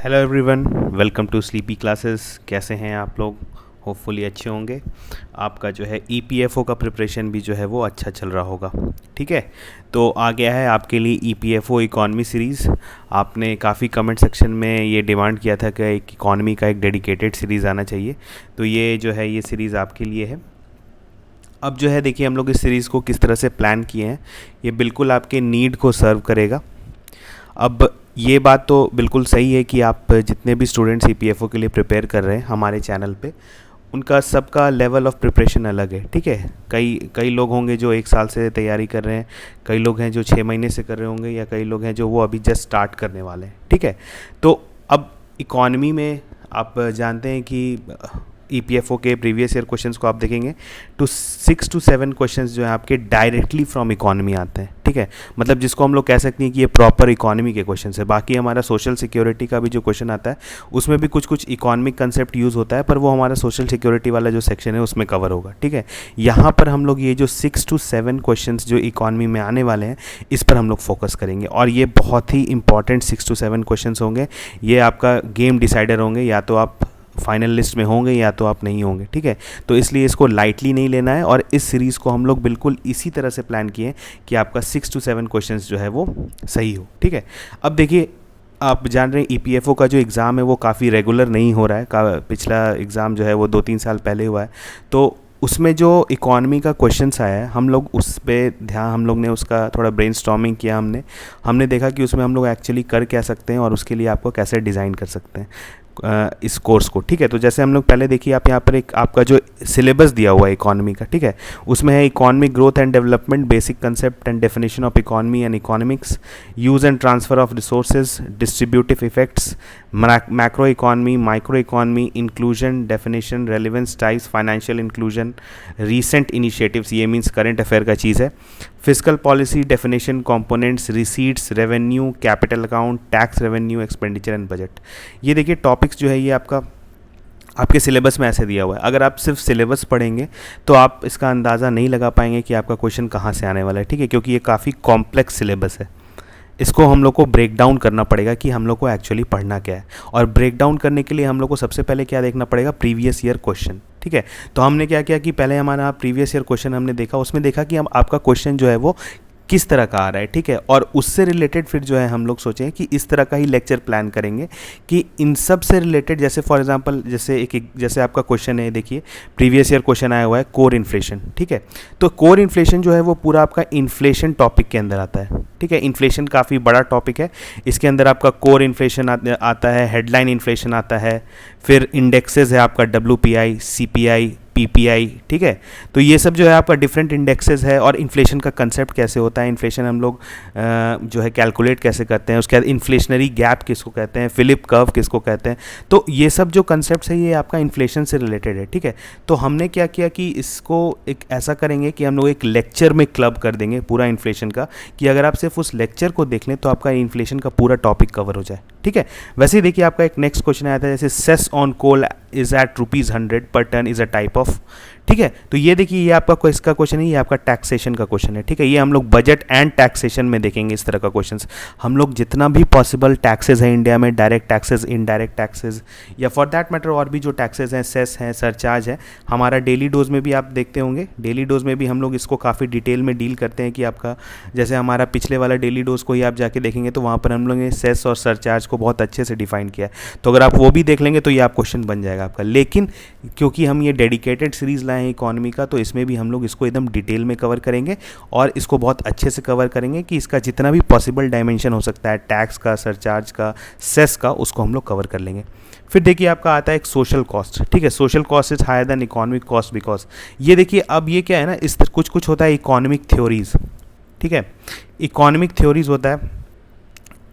Hello everyone, welcome to Sleepy Classes. कैसे हैं आप लोग? होपफुली अच्छे होंगे। आपका जो है ईपीएफओ का प्रिपरेशन भी जो है वो अच्छा चल रहा होगा। ठीक है, तो आ गया है आपके लिए ईपीएफओ इकॉनमी सीरीज़। आपने काफ़ी कमेंट सेक्शन में ये डिमांड किया था कि एक इकॉनमी का एक डेडिकेटेड सीरीज़ आना चाहिए, तो ये जो है ये सीरीज़ आपके लिए है। अब जो है देखिए, हम लोग इस सीरीज़ को किस तरह से प्लान किए हैं, ये बिल्कुल आपके नीड को सर्व करेगा। अब ये बात तो बिल्कुल सही है कि आप जितने भी स्टूडेंट्स ईपीएफओ के लिए प्रिपेयर कर रहे हैं हमारे चैनल पे, उनका सबका लेवल ऑफ प्रिपरेशन अलग है। ठीक है, कई कई लोग होंगे जो 1 साल से तैयारी कर रहे हैं, कई लोग हैं जो 6 महीने से कर रहे होंगे, या कई लोग हैं जो वो अभी जस्ट स्टार्ट करने वाले हैं। ठीक है, तो अब इकॉनमी में आप जानते हैं कि ईपीएफओ के प्रीवियस ईयर क्वेश्चंस को आप देखेंगे तो 6 to 7 क्वेश्चंस जो है आपके डायरेक्टली फ्रॉम इकॉनमी आते हैं। ठीक है, मतलब जिसको हम लोग कह सकते हैं कि ये प्रॉपर इकॉनमी के क्वेश्चन है। बाकी हमारा सोशल सिक्योरिटी का भी जो क्वेश्चन आता है उसमें भी कुछ कुछ इकॉनमिक कंसेप्ट यूज़ होता है, पर वो हमारा सोशल सिक्योरिटी वाला जो सेक्शन है उसमें कवर होगा। ठीक है, यहाँ पर हम लोग ये जो 6 to 7 क्वेश्चन जो इकॉनमी में आने वाले हैं इस पर हम लोग फोकस करेंगे, और ये बहुत ही इंपॉर्टेंट 6 to 7 क्वेश्चन होंगे। ये आपका गेम डिसाइडर होंगे, या तो आप फाइनल लिस्ट में होंगे या तो आप नहीं होंगे। ठीक है, तो इसलिए इसको लाइटली नहीं लेना है, और इस सीरीज़ को हम लोग बिल्कुल इसी तरह से प्लान किए कि आपका 6 to 7 क्वेश्चंस जो है वो सही हो। ठीक है, अब देखिए, आप जान रहे हैं ईपीएफओ का जो एग्ज़ाम है वो काफ़ी रेगुलर नहीं हो रहा है। पिछला एग्ज़ाम जो है वो 2-3 साल पहले हुआ है, तो उसमें जो इकॉनमी का क्वेश्चंस आया है हम लोग उस पर ध्यान, हम लोग ने उसका थोड़ा ब्रेनस्टॉर्मिंग किया। हमने देखा कि उसमें हम लोग एक्चुअली कर क्या सकते हैं और उसके लिए आपको कैसे डिज़ाइन कर सकते हैं इस कोर्स को। ठीक है, तो जैसे हम लोग पहले देखिए, आप यहाँ पर एक आपका जो सिलेबस दिया हुआ है इकॉनमी का, ठीक है, उसमें है economic growth and development, basic concept and definition of economy and economics, use and transfer of resources, distributive effects, macro economy, micro economy, inclusion, definition, relevance types, financial inclusion, recent initiatives, ये means current affair का चीज़ है, physical policy, definition, components, receipts, revenue, capital account, tax revenue, expenditure and budget. ये देखिए topics जो है ये आपके syllabus में ऐसे दिया हुआ है। अगर आप सिर्फ सिलेबस पढ़ेंगे तो आप इसका अंदाज़ा नहीं लगा पाएंगे कि आपका क्वेश्चन कहाँ से आने वाला है। ठीक है, क्योंकि ये काफ़ी कॉम्प्लेक्स सिलेबस है। इसको हम लोग को ब्रेक डाउन करना पड़ेगा कि हम लोग को एक्चुअली पढ़ना क्या है, और ब्रेक डाउन करने के लिए हम लोग को सबसे पहले क्या देखना पड़ेगा, प्रीवियस ईयर क्वेश्चन। ठीक है, तो हमने क्या किया कि पहले हमारा प्रीवियस ईयर क्वेश्चन हमने देखा, उसमें देखा कि हम आपका क्वेश्चन जो है वो किस तरह का आ रहा है। ठीक है, और उससे रिलेटेड फिर जो है हम लोग सोचें कि इस तरह का ही लेक्चर प्लान करेंगे कि इन सब से रिलेटेड, जैसे फॉर एग्जांपल जैसे आपका क्वेश्चन है, देखिए प्रीवियस ईयर क्वेश्चन आया हुआ है कोर इन्फ्लेशन। ठीक है, तो कोर इन्फ्लेशन जो है वो पूरा आपका इन्फ्लेशन टॉपिक के अंदर आता है। ठीक है, इन्फ्लेशन काफ़ी बड़ा टॉपिक है, इसके अंदर आपका कोर इन्फ्लेशन आता है, हेडलाइन इन्फ्लेशन आता है, फिर इंडेक्सेस है आपका WPI, CPI, PPI। ठीक है, तो ये सब जो है आपका डिफरेंट इंडेक्सेस है, और इन्फ्लेशन का कंसेप्ट कैसे होता है, इन्फ्लेशन हम लोग जो है कैलकुलेट कैसे करते हैं, उसके बाद इन्फ्लेशनरी गैप किसको कहते हैं, फिलिप कर्व किसको कहते हैं, तो ये सब जो कंसेप्ट है ये आपका इन्फ्लेशन से रिलेटेड है। ठीक है, तो हमने क्या किया कि इसको एक ऐसा करेंगे कि हम लोग एक लेक्चर में क्लब कर देंगे पूरा इन्फ्लेशन का, कि अगर आप सिर्फ उस लेक्चर को देख लें तो आपका इन्फ्लेशन का पूरा टॉपिक कवर हो जाए। ठीक है, वैसे ही देखिए आपका एक नेक्स्ट क्वेश्चन आया था, जैसे cess on coal is at ₹100 per tonne is a type of. ठीक है, तो ये देखिए ये आपका इसका क्वेश्चन है, ये आपका टैक्सेशन का क्वेश्चन है। ठीक है, ये हम लोग बजट एंड टैक्सेशन में देखेंगे इस तरह का क्वेश्चंस। हम लोग जितना भी पॉसिबल टैक्सेस हैं इंडिया में, डायरेक्ट टैक्सेस, इनडायरेक्ट टैक्सेस, या फॉर दैट मैटर और भी जो टैक्सेस हैं, सेस हैं, सरचार्ज है, हमारा डेली डोज में भी आप देखते होंगे, डेली डोज में भी हम लोग इसको काफ़ी डिटेल में डील करते हैं कि आपका जैसे हमारा पिछले वाला डेली डोज को ही आप जाके देखेंगे तो वहाँ पर हम लोग ने सेस और सरचार्ज को बहुत अच्छे से डिफाइन किया है। तो अगर आप वो भी देख लेंगे तो ये आप क्वेश्चन बन जाएगा आपका। लेकिन क्योंकि हम ये डेडिकेटेड सीरीज़ लाए हैं इकॉनमी का, तो इसमें भी हम लोग इसको एकदम डिटेल में कवर करेंगे, और इसको बहुत अच्छे से कवर करेंगे कि इसका जितना भी पॉसिबल डायमेंशन हो सकता है, टैक्स का, सरचार्ज का, सेस का, उसको हम लोग कवर कर लेंगे। फिर देखिए आपका आता है एक सोशल कॉस्ट। ठीक है, social cost is higher than economic cost because, ये देखिए अब ये क्या है ना, इस कुछ होता है इकोनॉमिक थ्योरीज। ठीक है, इकोनॉमिक थ्योरीज होता है,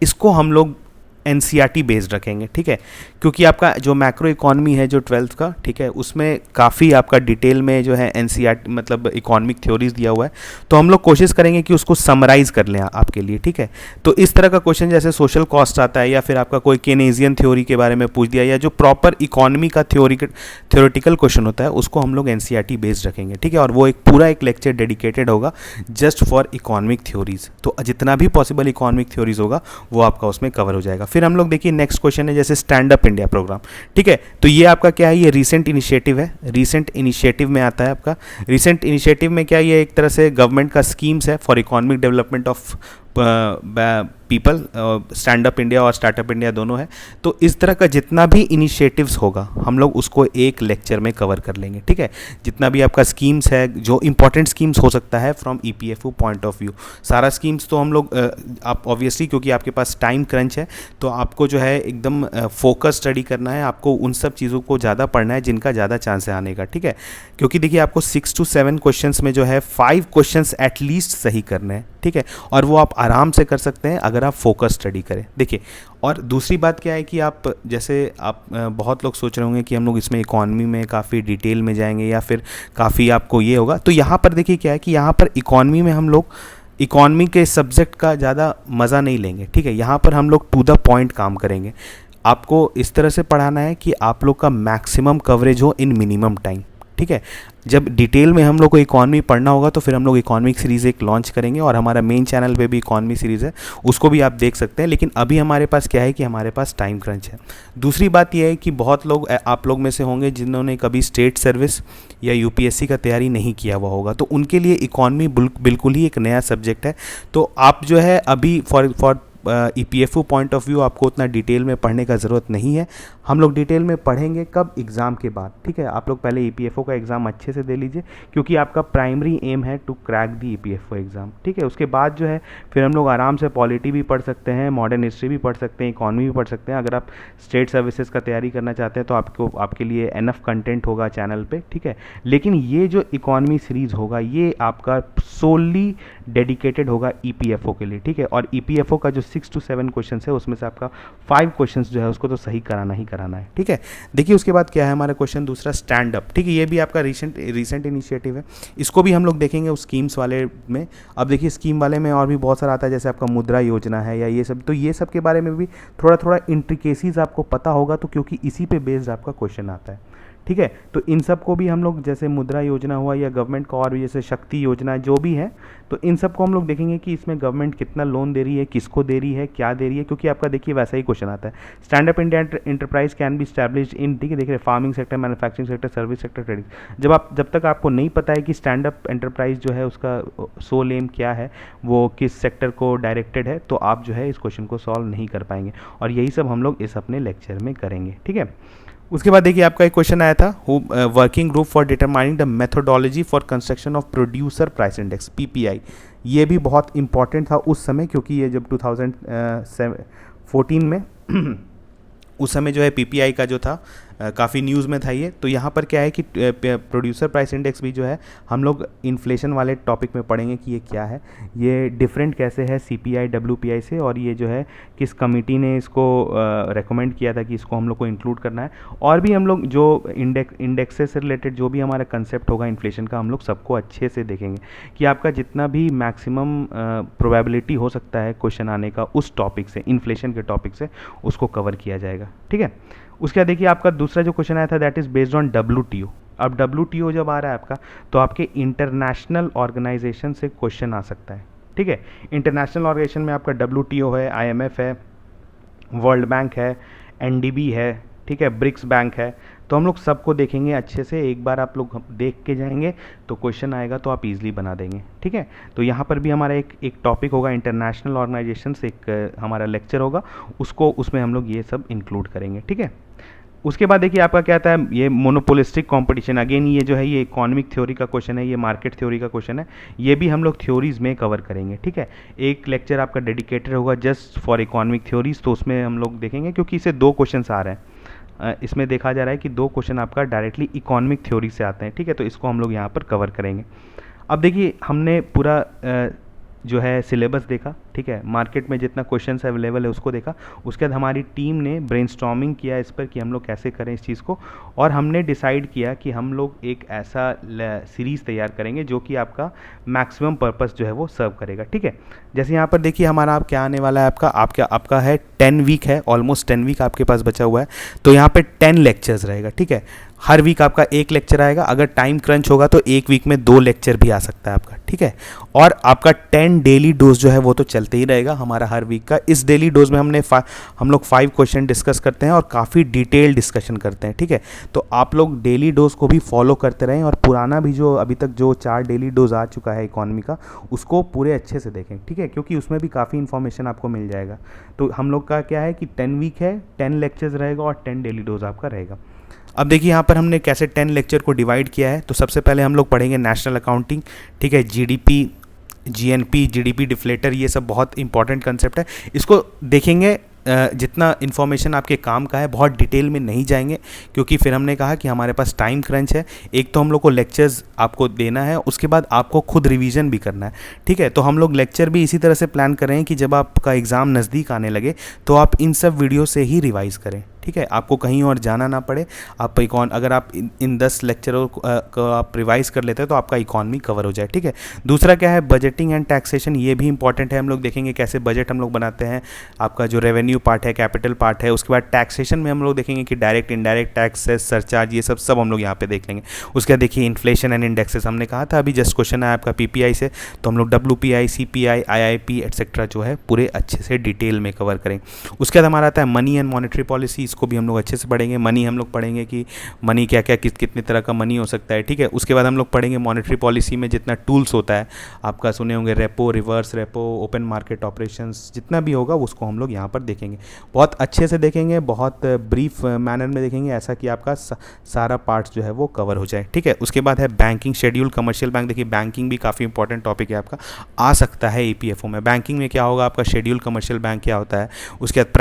इसको हम लोग NCERT बेस्ड रखेंगे। ठीक है, क्योंकि आपका जो मैक्रो इकॉनमी है जो 12th का, ठीक है, उसमें काफ़ी आपका डिटेल में जो है NCERT मतलब इकोनॉमिक थ्योरीज दिया हुआ है, तो हम लोग कोशिश करेंगे कि उसको समराइज़ कर लें आपके लिए। ठीक है, तो इस तरह का क्वेश्चन जैसे सोशल कॉस्ट आता है, या फिर आपका कोई केनेजियन थ्योरी के बारे में पूछ दिया, या जो प्रॉपर इकॉनमी का थ्योरेटिकल क्वेश्चन होता है उसको हम लोग NCERT बेस्ड रखेंगे। ठीक है, और वो एक पूरा एक लेक्चर डेडिकेटेड होगा जस्ट फॉर इकोनॉमिक थ्योरीज, तो जितना भी पॉसिबल इकोनॉमिक थ्योरीज होगा वो आपका उसमें कवर हो जाएगा। फिर हम लोग देखिए नेक्स्ट क्वेश्चन है जैसे स्टैंड अप इंडिया प्रोग्राम, ठीक है। तो ये आपका क्या है, ये रीसेंट इनिशिएटिव है, रीसेंट इनिशिएटिव में आता है आपका। रीसेंट इनिशिएटिव में क्या, ये एक तरह से गवर्नमेंट का स्कीम्स है for economic development of people, stand up India और स्टार्टअप इंडिया दोनों है। तो इस तरह का जितना भी इनिशिएटिव्स होगा हम लोग उसको एक लेक्चर में कवर कर लेंगे, ठीक है। जितना भी आपका स्कीम्स है, जो इंपॉर्टेंट स्कीम्स हो सकता है from EPFO point of view, सारा स्कीम्स तो हम लोग आप ऑब्वियसली क्योंकि आपके पास टाइम क्रंच है तो आपको जो है एकदम फोकस स्टडी करना है, आपको उन सब चीज़ों को ज़्यादा पढ़ना है जिनका ज़्यादा चांस है आने का, ठीक है। क्योंकि देखिए आपको 6 to 7 क्वेश्चंस में जो है 5 क्वेश्चंस एटलीस्ट सही करने हैं, ठीक है। और वो आप आराम से कर सकते हैं अगर आप फोकस स्टडी करें, देखिए। और दूसरी बात क्या है कि आप जैसे आप बहुत लोग सोच रहे होंगे कि हम लोग इसमें इकॉनमी में काफ़ी डिटेल में जाएंगे या फिर काफ़ी आपको ये होगा, तो यहाँ पर देखिए क्या है कि यहाँ पर इकॉनमी में हम लोग इकॉनमी के सब्जेक्ट का ज़्यादा मज़ा नहीं लेंगे, ठीक है। यहाँ पर हम लोग टू द पॉइंट काम करेंगे। आपको इस तरह से पढ़ाना है कि आप लोग का मैक्सिमम कवरेज हो इन मिनिमम टाइम, ठीक है। जब डिटेल में हम लोग को इकॉनमी पढ़ना होगा तो फिर हम लोग इकॉनमिक सीरीज़ एक लॉन्च करेंगे और हमारा मेन चैनल पे भी इकॉनमी सीरीज़ है, उसको भी आप देख सकते हैं। लेकिन अभी हमारे पास क्या है कि हमारे पास टाइम क्रंच है। दूसरी बात यह है कि बहुत लोग आप लोग में से होंगे जिन्होंने कभी स्टेट सर्विस या यूपीएससी का तैयारी नहीं किया हुआ होगा, तो उनके लिए इकॉनमी बिल्कुल ही एक नया सब्जेक्ट है। तो आप जो है अभी for EPFO point of view आपको उतना डिटेल में पढ़ने का ज़रूरत नहीं है। हम लोग डिटेल में पढ़ेंगे कब, एग्ज़ाम के बाद, ठीक है। आप लोग पहले ईपीएफओ का एग्ज़ाम अच्छे से दे लीजिए क्योंकि आपका प्राइमरी एम है to crack the EPFO exam, ठीक है। उसके बाद जो है फिर हम लोग आराम से पॉलिटी भी पढ़ सकते हैं, मॉडर्न हिस्ट्री भी पढ़ सकते हैं, इकॉनमी भी पढ़ सकते हैं। अगर आप स्टेट सर्विसेज का तैयारी करना चाहते हैं तो आपके लिए एनफ कंटेंट होगा चैनल पे, ठीक है। लेकिन ये जो इकॉनमी सीरीज़ होगा ये आपका सोली डेडिकेटेड होगा ईपीएफओ के लिए, ठीक है। और ईपीएफओ का जो 6 to 7 क्वेश्चन है उसमें से आपका 5 क्वेश्चन जो है उसको तो सही कराना ही कराना है, ठीक है। देखिए उसके बाद क्या है हमारा क्वेश्चन दूसरा, स्टैंड अप, ठीक है। ये भी आपका रिसेंट इनिशिएटिव है, इसको भी हम लोग देखेंगे उस स्कीम्स वाले में। अब देखिए स्कीम वाले में और भी बहुत सारा आता है, जैसे आपका मुद्रा योजना है या ये सब, तो ये सब के बारे में भी थोड़ा थोड़ा इंट्रिकेसीज आपको पता होगा, तो क्योंकि इसी पे बेस्ड आपका क्वेश्चन आता है, ठीक है। तो इन सब को भी हम लोग, जैसे मुद्रा योजना हुआ या गवर्नमेंट का और भी जैसे शक्ति योजना जो भी है, तो इन सब को हम लोग देखेंगे कि इसमें गवर्नमेंट कितना लोन दे रही है, किसको दे रही है, क्या दे रही है, क्योंकि आपका देखिए वैसा ही क्वेश्चन आता है। Stand up India enterprise can be established इन, ठीक है, देखिए farming sector, manufacturing sector, service sector, trading. जब तक आपको नहीं पता है कि स्टैंड अप एंटरप्राइज जो है उसका सोल एम क्या है, वो किस सेक्टर को डायरेक्टेड है, तो आप जो है इस क्वेश्चन को सॉल्व नहीं कर पाएंगे। और यही सब हम लोग इस अपने लेक्चर में करेंगे, ठीक है। उसके बाद देखिए आपका एक क्वेश्चन आया था, working group for determining the methodology for construction of producer price index, PPI. ये भी बहुत इंपॉर्टेंट था उस समय, क्योंकि ये जब 2014 में उस समय जो है पीपीआई का जो था काफ़ी न्यूज़ में था ये। तो यहाँ पर क्या है कि प्रोड्यूसर प्राइस इंडेक्स भी जो है हम लोग इन्फ्लेशन वाले टॉपिक में पढ़ेंगे कि ये क्या है, ये डिफरेंट कैसे है सीपीआई डब्ल्यूपीआई से, और ये जो है किस कमिटी ने इसको रेकमेंड किया था कि इसको हम लोग को इंक्लूड करना है। और भी हम लोग जो इंडेक्सेस से रिलेटेड जो भी हमारा कंसेप्ट होगा इन्फ्लेशन का, हम लोग सबको अच्छे से देखेंगे कि आपका जितना भी मैक्सिमम प्रोबेबिलिटी हो सकता है क्वेश्चन आने का उस टॉपिक से, इन्फ्लेशन के टॉपिक से, उसको कवर किया जाएगा, ठीक है। उसके बाद देखिए आपका दूसरा जो क्वेश्चन आया था that is based on WTO. अब डब्ल्यूटीओ जब आ रहा है आपका, तो आपके इंटरनेशनल ऑर्गेनाइजेशन से क्वेश्चन आ सकता है, ठीक है। इंटरनेशनल ऑर्गेनाइजेशन में आपका डब्ल्यूटीओ है, आईएमएफ है, वर्ल्ड बैंक है, एनडीबी है, ठीक है, ब्रिक्स बैंक है। तो हम लोग सबको देखेंगे अच्छे से, एक बार आप लोग देख के जाएंगे तो क्वेश्चन आएगा तो आप इजीली बना देंगे, ठीक है। तो यहाँ पर भी हमारा एक टॉपिक होगा इंटरनेशनल ऑर्गेनाइजेशंस, एक हमारा लेक्चर होगा, उसमें हम लोग ये सब इंक्लूड करेंगे, ठीक है। उसके बाद देखिए आपका क्या आता है, ये मोनोपोलिस्टिक कंपटीशन। अगेन ये जो है ये इकोनॉमिक थ्योरी का क्वेश्चन है, ये मार्केट थ्योरी का क्वेश्चन है, ये भी हम लोग थ्योरीज में कवर करेंगे, ठीक है। एक लेक्चर आपका डेडिकेटेड होगा जस्ट फॉर इकोनॉमिक थ्योरीज, तो उसमें हम लोग देखेंगे, क्योंकि इसे 2 क्वेश्चन आ रहे हैं, इसमें देखा जा रहा है कि 2 क्वेश्चन आपका डायरेक्टली इकोनॉमिक थ्योरी से आते हैं, ठीक है। तो इसको हम लोग यहाँ पर कवर करेंगे। अब देखिए हमने पूरा जो है सिलेबस देखा, ठीक है, मार्केट में जितना क्वेश्चंस अवेलेबल है उसको देखा। उसके बाद हमारी टीम ने ब्रेनस्टॉर्मिंग किया इस पर कि हम लोग कैसे करें इस चीज़ को, और हमने डिसाइड किया कि हम लोग एक ऐसा सीरीज़ तैयार करेंगे जो कि आपका मैक्सिमम पर्पस जो है वो सर्व करेगा, ठीक है। जैसे यहाँ पर देखिए हमारा आप क्या आने वाला है, आपका है 10 वीक है, ऑलमोस्ट 10 वीक आपके पास बचा हुआ है। तो यहाँ पर 10 लेक्चर्स रहेगा, ठीक है। हर वीक आपका 1 लेक्चर आएगा, अगर टाइम क्रंच होगा तो 1 वीक में 2 लेक्चर भी आ सकता है आपका, ठीक है। और आपका 10 डेली डोज जो है वो तो चलेगा चलते ही रहेगा हमारा हर वीक का। इस डेली डोज में हम लोग 5 क्वेश्चन डिस्कस करते हैं और काफ़ी डिटेल डिस्कशन करते हैं, ठीक है। तो आप लोग डेली डोज को भी फॉलो करते रहें और पुराना भी जो अभी तक जो 4 डेली डोज आ चुका है इकॉनमी का, उसको पूरे अच्छे से देखें, ठीक है, क्योंकि उसमें भी काफ़ी इन्फॉर्मेशन आपको मिल जाएगा। तो हम लोग का क्या है कि 10 वीक है, 10 लेक्चर्स रहेगा और 10 डेली डोज आपका रहेगा। अब देखिए यहाँ पर हमने कैसे 10 लेक्चर को डिवाइड किया है। तो सबसे पहले हम लोग पढ़ेंगे नेशनल अकाउंटिंग, ठीक है, जीडीपी, जीएनपी, जीडीपी डिफ्लेटर, ये सब बहुत इंपॉर्टेंट कंसेप्ट है, इसको देखेंगे। जितना इन्फॉर्मेशन आपके काम का है बहुत डिटेल में नहीं जाएंगे, क्योंकि फिर हमने कहा कि हमारे पास टाइम क्रंच है। एक तो हम लोग को लेक्चर्स आपको देना है, उसके बाद आपको खुद रिवीजन भी करना है, ठीक है। तो हम लोग लेक्चर भी इसी तरह से प्लान कर रहे हैं कि जब आपका एग्ज़ाम नज़दीक आने लगे तो आप इन सब वीडियो से ही रिवाइज़ करें, ठीक है, आपको कहीं और जाना ना पड़े। आप अगर आप इन 10 लेक्चरों को आप रिवाइज़ कर लेते हैं तो आपका इकॉनमी कवर हो जाए, ठीक है। दूसरा क्या है, बजटिंग एंड टैक्सेशन, ये भी इंपॉर्टेंट है। हम लोग देखेंगे कैसे बजट हम लोग बनाते हैं, आपका जो रेवेन्यू पार्ट है, कैपिटल पार्ट है। उसके बाद टैक्सेशन में हम लोग देखेंगे कि डायरेक्ट इनडायरेक्ट टैक्सेस, सरचार्ज, ये सब हम लोग यहाँ पे देख लेंगे। उसके बाद देखिए इन्फ्लेशन एंड इंडेक्सेस, हमने कहा था अभी जस्ट क्वेश्चन आया आपका पीपीआई से, तो हम लोग WPI, CPI, IIP एटसेट्रा जो है पूरे अच्छे से डिटेल में कवर करेंगे। उसके बाद हमारा आता है मनी एंड मॉनेटरी पॉलिसी, इसको भी हम लोग अच्छे से पढ़ेंगे। मनी हम लोग पढ़ेंगे कि मनी क्या क्या कितने तरह का मनी हो सकता है, ठीक है। उसके बाद हम लोग पढ़ेंगे मॉनेटरी पॉलिसी में जितना टूल्स होता है, आपका सुने होंगे repo, reverse repo, open market operations, जितना भी होगा उसको हम लोग यहाँ पर देखेंगे, बहुत अच्छे से देखेंगे, बहुत ब्रीफ मैनर में देखेंगे, ऐसा कि आपका सारा पार्ट्स जो है वो कवर हो जाए, ठीक है। उसके बाद है बैंकिंग शेड्यूल, कमर्शियल बैंक। देखिए बैंकिंग भी काफ़ी इंपॉर्टेंट टॉपिक है आपका, आ सकता है EPFO में। बैंकिंग में क्या होगा आपका शेड्यूल कमर्शियल बैंक क्या होता है, उसके बाद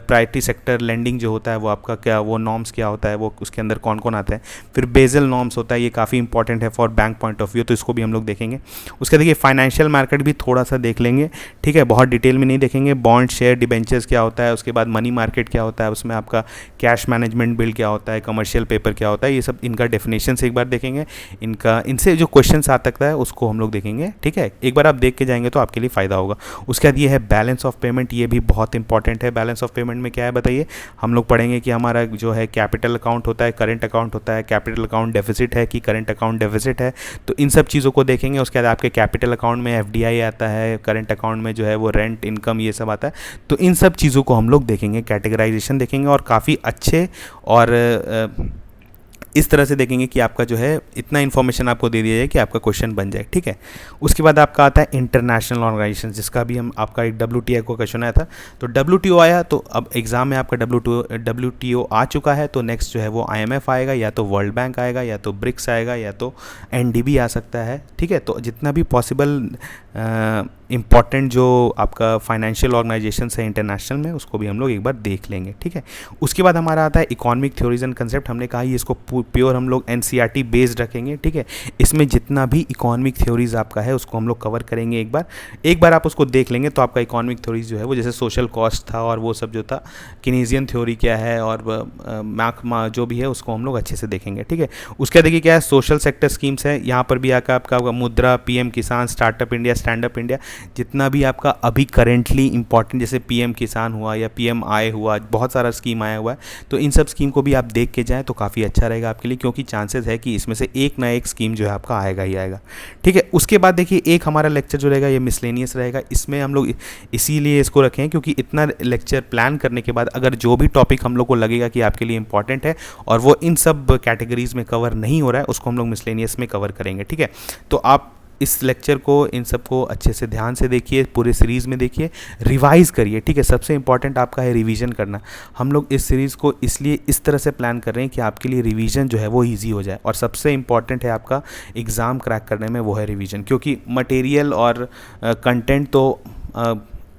प्रायोरिटी सेक्टर लेंडिंग जो होता है वो आपका क्या, वो नॉर्म्स क्या होता है, वो उसके अंदर कौन कौन आते हैं। फिर बेजल नॉर्म्स होता है, ये काफ़ी इंपॉर्टेंट है for bank point of view, तो इसको भी हम लोग देखेंगे। उसके देखिए फाइनेंशियल मार्केट भी थोड़ा सा देख लेंगे, ठीक है, बहुत डिटेल में नहीं देखेंगे। बॉन्ड, शेयर, डिबेंचर्स क्या होता है, उसके बाद मनी मार्केट क्या होता है, उसमें आपका कैश मैनेजमेंट बिल क्या होता है, कमर्शियल पेपर क्या होता है, ये सब इनका डेफिनेशन से एक बार देखेंगे। इनसे जो क्वेश्चन आ सकता है उसको हम लोग देखेंगे, ठीक है। एक बार आप देख के जाएंगे तो आपके लिए फ़ायदा होगा। उसके बाद ये है बैलेंस ऑफ पेमेंट, ये भी बहुत इंपॉर्टेंट है। बैलेंस ऑफ पेमेंट में क्या है बताइए, हम लोग पढ़ेंगे कि हमारा जो है कैपिटल अकाउंट होता है, करंट अकाउंट होता है, कैपिटल अकाउंट डेफिसिट है कि करंट अकाउंट डेफिसिट है, तो इन सब चीज़ों को देखेंगे। उसके बाद आपके कैपिटल अकाउंट में FDI आता है, करंट अकाउंट में जो है वो रेंट इनकम ये सब आता है, तो इन सब चीज़ों को हम लोग देखेंगे, कैटेगराइजेशन देखेंगे और काफ़ी अच्छे और इस तरह से देखेंगे कि आपका जो है इतना इन्फॉर्मेशन आपको दे दिया जाए कि आपका क्वेश्चन बन जाए, ठीक है। उसके बाद आपका आता है इंटरनेशनल ऑर्गेनाइजेशन, जिसका भी हम आपका एक WTO को क्वेश्चन आया था, तो WTO आया, तो अब एग्ज़ाम में आपका WTO आ चुका है, तो नेक्स्ट जो है वो IMF आएगा, या तो वर्ल्ड बैंक आएगा, या तो ब्रिक्स आएगा, या तो NDB आ सकता है, ठीक है। तो जितना भी पॉसिबल इम्पॉर्टेंट जो आपका फाइनेंशियल ऑर्गेनाइजेशन है इंटरनेशनल में, उसको भी हम लोग एक बार देख लेंगे, ठीक है। उसके बाद हमारा आता है इकोनॉमिक थ्योरीज एंड कंसेप्ट, हमने कहा ये इसको प्योर हम लोग NCERT बेस्ड रखेंगे, ठीक है। इसमें जितना भी इकोनॉमिक थ्योरीज आपका है उसको हम लोग कवर करेंगे एक बार आप उसको देख लेंगे तो आपका इकोनॉमिक थ्योरीज जो है वो, जैसे सोशल कॉस्ट था और वो सब जो था, किनेजियन थ्योरी क्या है और जो भी है उसको हम लोग अच्छे से देखेंगे, ठीक है। उसके देखिए क्या है, सोशल सेक्टर स्कीम्स है, यहाँ पर भी आपका मुद्रा, PM किसान, startup India, stand up India, जितना भी आपका अभी करेंटली इंपॉर्टेंट, जैसे PM किसान हुआ या PM आय हुआ, बहुत सारा स्कीम आया हुआ है, तो इन सब स्कीम को भी आप देख के जाएँ तो काफ़ी अच्छा रहेगा आपके लिए, क्योंकि चांसेस है कि इसमें से एक ना एक स्कीम जो है आपका आएगा ही आएगा, ठीक है। उसके बाद देखिए एक हमारा लेक्चर जो रहेगा ये मिसलेनियस रहेगा, इसमें हम लोग इसीलिए इसको रखें क्योंकि इतना लेक्चर प्लान करने के बाद अगर जो भी टॉपिक हम लोग को लगेगा कि आपके लिए इंपॉर्टेंट है और वो इन सब कैटेगरीज में कवर नहीं हो रहा है, उसको हम लोग मिसलेनियस में कवर करेंगे, ठीक है। तो आप इस लेक्चर को, इन सबको अच्छे से ध्यान से देखिए, पूरे सीरीज़ में देखिए, रिवाइज करिए, ठीक है। सबसे इंपॉर्टेंट आपका है रिवीजन करना। हम लोग इस सीरीज़ को इसलिए इस तरह से प्लान कर रहे हैं कि आपके लिए रिवीजन जो है वो इजी हो जाए, और सबसे इंपॉर्टेंट है आपका एग्ज़ाम क्रैक करने में वो है रिवीजन, क्योंकि मटेरियल और कंटेंट तो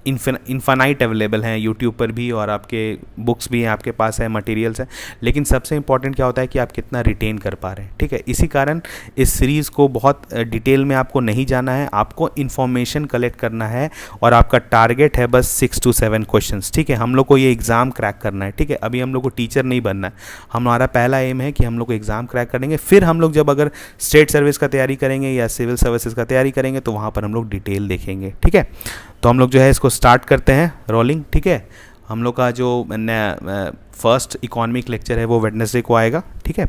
इन्फानाइट अवेलेबल हैं यूट्यूब पर भी, और आपके बुक्स भी हैं, आपके पास है, मटेरियल्स हैं, लेकिन सबसे इंपॉर्टेंट क्या होता है कि आप कितना रिटेन कर पा रहे हैं, ठीक है। इसी कारण इस सीरीज़ को बहुत डिटेल में आपको नहीं जाना है, आपको इन्फॉर्मेशन कलेक्ट करना है, और आपका टारगेट है बस 6 to 7 क्वेश्चंस, ठीक है। हम लोग को ये एग्ज़ाम क्रैक करना है, ठीक है। अभी हम लोग को टीचर नहीं बनना है, हमारा पहला एम है कि हम लोग को एग्ज़ाम क्रैक करेंगे, फिर हम लोग जब अगर स्टेट सर्विस का तैयारी करेंगे या सिविल सर्विसेज का तैयारी करेंगे तो वहाँ पर हम लोग डिटेल देखेंगे, ठीक है। तो हम लोग जो है इसको स्टार्ट करते हैं रोलिंग, ठीक है। हम लोग का जो फर्स्ट इकोनॉमिक लेक्चर है वो वेडनेसडे को आएगा, ठीक है।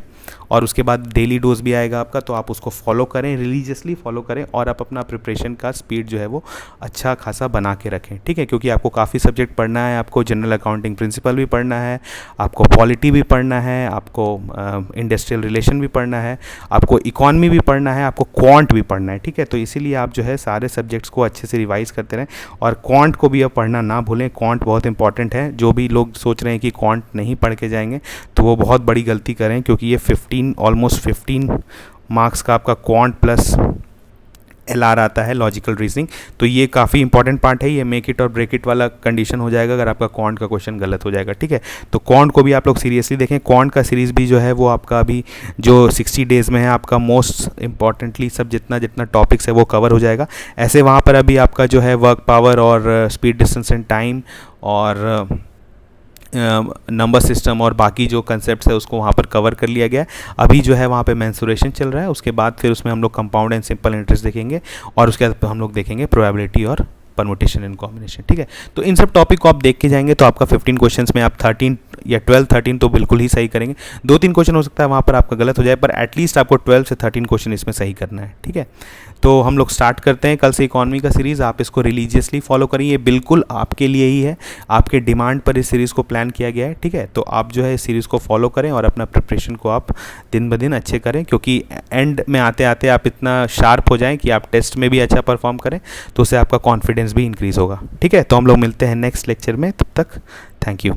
और उसके बाद डेली डोज भी आएगा आपका, तो आप उसको फॉलो करें, रिलीजियसली फॉलो करें और आप अपना प्रिपरेशन का स्पीड जो है वो अच्छा खासा बना के रखें, ठीक है। क्योंकि आपको काफ़ी सब्जेक्ट पढ़ना है, आपको जनरल अकाउंटिंग प्रिंसिपल भी पढ़ना है, आपको पॉलिटी भी पढ़ना है, आपको इंडस्ट्रियल रिलेशन भी पढ़ना है, आपको इकॉनमी भी पढ़ना है, आपको क्वांट भी पढ़ना है, ठीक है। तो इसीलिए आप जो है सारे सब्जेक्ट्स को अच्छे से रिवाइज करते रहें और क्वांट को भी अब पढ़ना ना भूलें। क्वांट बहुत इंपॉर्टेंट है। जो भी लोग सोच रहे हैं कि क्वांट नहीं पढ़ के जाएंगे तो वो बहुत बड़ी गलती करें, क्योंकि ये ऑलमोस्ट 15 मार्क्स का आपका क्वांट प्लस LR आता है, लॉजिकल रीजनिंग। तो ये काफ़ी इंपॉर्टेंट पार्ट है, ये मेक इट और ब्रेक इट वाला कंडीशन हो जाएगा अगर आपका क्वांट का क्वेश्चन गलत हो जाएगा, ठीक है। तो क्वांट को भी आप लोग सीरियसली देखें। क्वांट का सीरीज़ भी जो है वो आपका अभी जो 60 डेज़ में है आपका मोस्ट इंपॉर्टेंटली सब जितना टॉपिक्स है वो कवर हो जाएगा। ऐसे वहाँ पर अभी आपका जो है वर्क पावर और स्पीड, डिस्टेंस एंड टाइम और नंबर सिस्टम और बाकी जो कंसेप्ट्स है उसको वहाँ पर कवर कर लिया गया है। अभी जो है वहाँ पे मेंसुरेशन चल रहा है, उसके बाद फिर उसमें हम लोग कंपाउंड एंड सिंपल इंटरेस्ट देखेंगे और उसके बाद हम लोग देखेंगे प्रोबेबिलिटी और परमुटेशन एंड कॉम्बिनेशन, ठीक है। तो इन सब टॉपिक को आप देख के जाएंगे तो आपका 15 क्वेश्चंस में आप 13 या 12-13 तो बिल्कुल ही सही करेंगे। 2-3 क्वेश्चन हो सकता है वहाँ पर आपका गलत हो जाए, पर एटलीस्ट आपको 12 से 13 क्वेश्चन इसमें सही करना है, ठीक है। तो हम लोग स्टार्ट करते हैं कल से इकॉनमी का सीरीज़। आप इसको रिलीजियसली फॉलो करिए, ये बिल्कुल आपके लिए ही है, आपके डिमांड पर इस सीरीज़ को प्लान किया गया है, ठीक है। तो आप जो है इस सीरीज़ को फॉलो करें और अपना प्रिपरेशन को आप दिन ब दिन अच्छे करें, क्योंकि एंड में आते आते आप इतना शार्प हो जाएं कि आप टेस्ट में भी अच्छा परफॉर्म करें, तो उससे आपका कॉन्फिडेंस भी इंक्रीज़ होगा, ठीक है। तो हम लोग मिलते हैं नेक्स्ट लेक्चर में, तब तक थैंक यू।